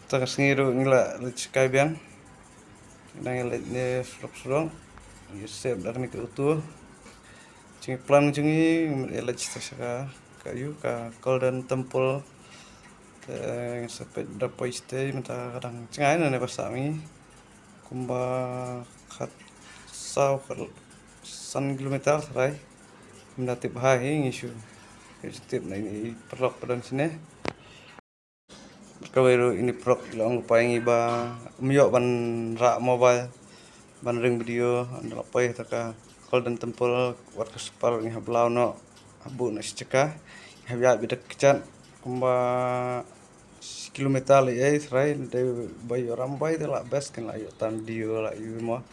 Takas ngiru ngila leckai biang. Nang ngila ne surong. Yusep dak ni utuh. Cing plan cungi elaj saka kayu ka Golden Temple. Sampai dapat stay minta kadang cengai ne pasami. Kumba khat sau san kilometer serai. Mendatip hai ngisu. Setiap na ini perlok padan sini. Kawiru ini prok lang paing iba miyok ban ra mobile ban ring video andal pai taka Golden Temple wat kesepal ni hablau no abu na seceka habya bidak kecat kumba kilometer le serai de bay orang bay de la best kan la yo tan video la yu mo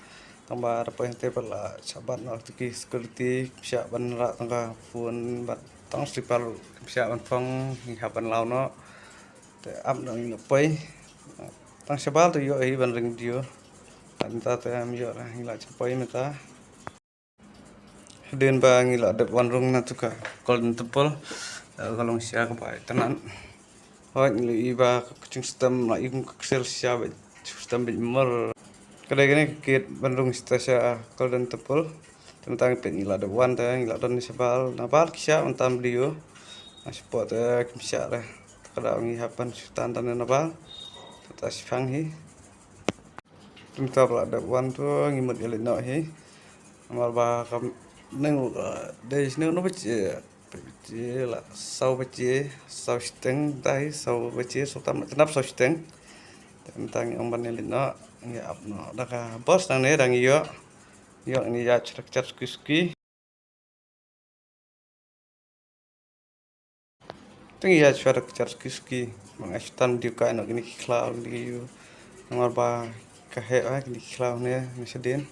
tamba pai te la sabat no tiki security psia ban ra tangka phone bat tang sipal psia ban phong ni haban lau no áp nó như pay tăng xe bát tôi gọi bằng rừng điều anh ta tôi em gọi là hình lại cho pay người ta đến ba nghĩ là đẹp văn rung na tuka Golden Temple kalau siapa kepai tenan oh ini ba kucing sistem lah ibu kesel siapa sistem bimer kadang ini kit Bandung stasiun Golden Temple tentang pengilat ada wan teh ngilat dan sebal nabal kisah entam dia masih pot kisah lah kalau ngihapan sultan dan nabal atas fanghi tentang ada wan tu ngimut elit nak hi amal ba kam neng dari sini no baca lah sau baca sau seteng tai sau baca sau tam tenap sau seteng tentang yang ban elit nak ngi apno daka bos nang ne dang yo ni ya cerak kuski tinggi ya cerak kuski mangastan di ka nak ni klau di yo amal ba kahe ni klau ne mesedin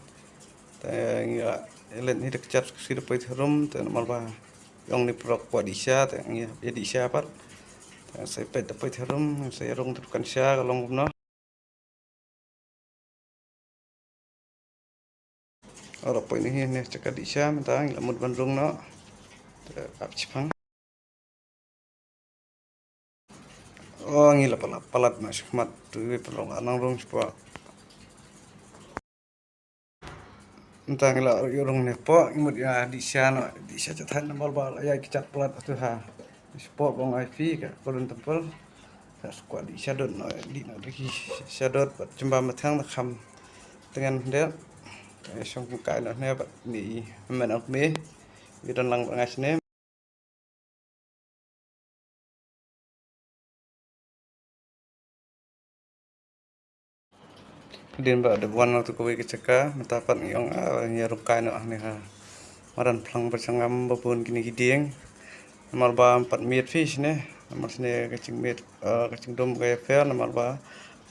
ngi elit ni dekat kuski depai rum tan amal ba yang ni prok kwa disya tan ngi edisya pat saya pet depai rum saya rong terkan sya kalong no orang poin ini nih cakap di Syam tentang lamut Bandung no ap Jepang oh ngila palat masuk mat tu perlu anang rong sepa tentang ngila orang nih po imut ya di Syam no di Syam catan nombor bal ya kicat palat tu ha sepa bong IV ka Golden Temple squad di Syadot no di Syadot jumpa matang nakam dengan dia xong cái nó nè bạn nghỉ mình ở mê vì đang lăng ngay sini din ba de wan tu ko ke ceka metapat yang nyarup kai no ne ha maran plang bersangam babun kini gidieng nomor ba 4 meter fish ne nomor sini kecing meter kecing dom ke fer nomor ba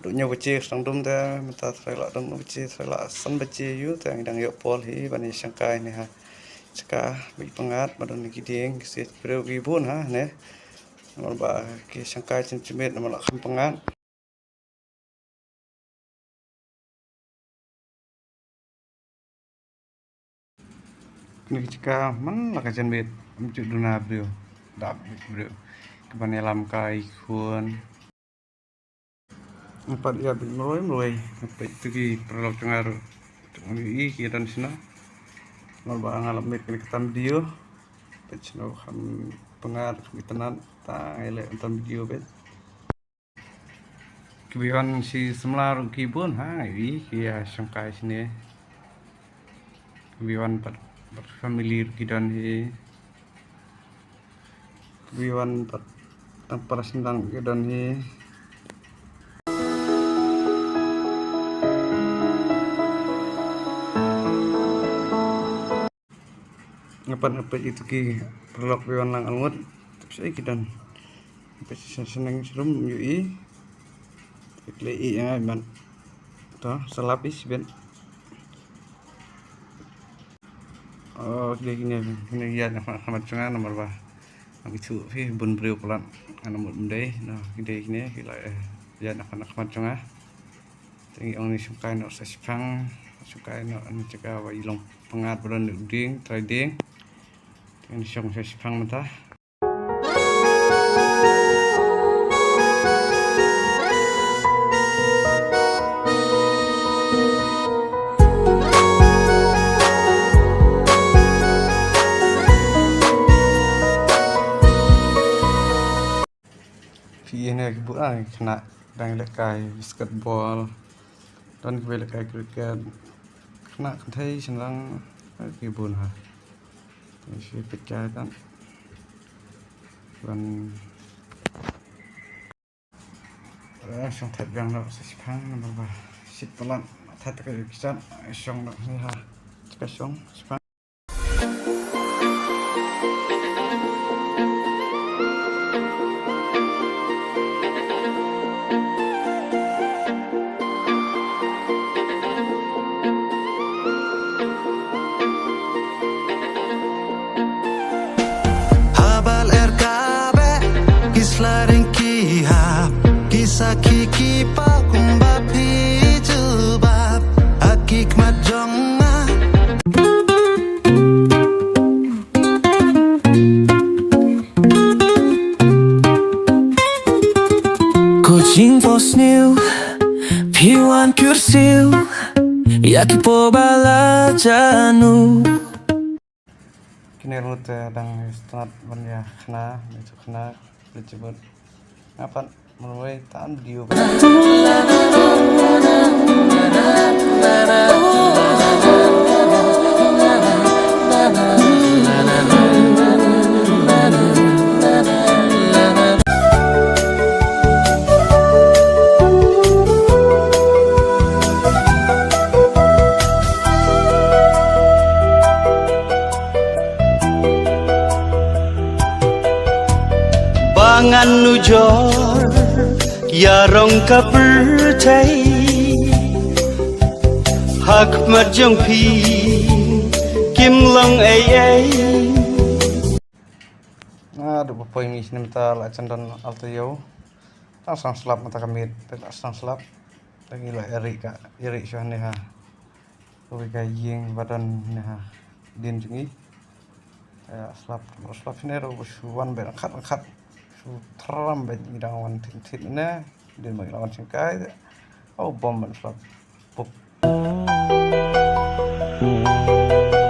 dunya beci sang dom ta meta trela dom beci trela san beci yu ta dang yo pol hi bani sangkai ne ha ceka bi pengat badan gidieng se preu gibun ha ne nomor ba ke sangkai centimeter nomor kham pengat ni cika man la kajan bet amcu duna brio dap brio keban lam kai khun empat ya bin mulai sampai tugi perlu dengar i kiran sina mal ba ngalam met ke ketam video pecno kham pengar kitenan ta ele entam video bet kebihan si semlar kibun ha i kia sangkai sini kebihan familiar kidan hi kebihan tanpa sendang kidan hi apa itu ki perlok biwan lang almut tapi saya kidan pesi seneng serum yui klei yang man to selapis ben oh gini ya nama cengan nomor ba ang itu fi bun brio pelan nomor mendai no gini kila ya nak cengan tinggi orang ni suka no sespang suka no anu cakap wa ilong pengat bulan ding trading ini syong sespang mentah kebut kena dang lekai basketball dan kebel lekai cricket kena kantai senang kebun ha isi pecah kan dan song thật gang đó sẽ phang number ba sit pelan thật cái kisan song đó ni ha cái song phang Habal erkabe gislaring kiha kisah kiki pa kumba pijubab akik majonga Kucing fos new piwan kursiu yaki po bala janu kini rute dang start banya kena itu kena disebut apa mulai tan video Bangan nujor yarong ka percay hak marjong pi kim long ay aduh bapak ini sini minta lacan dan altayo langsung selap mata kami langsung selap lagi lah eri syah nih ha lebih gayeng badan nih ha din jengi ya selap sini ro suwan berangkat su teram ben idawan tin tin ne din bagi lawan singkai oh bom ban selap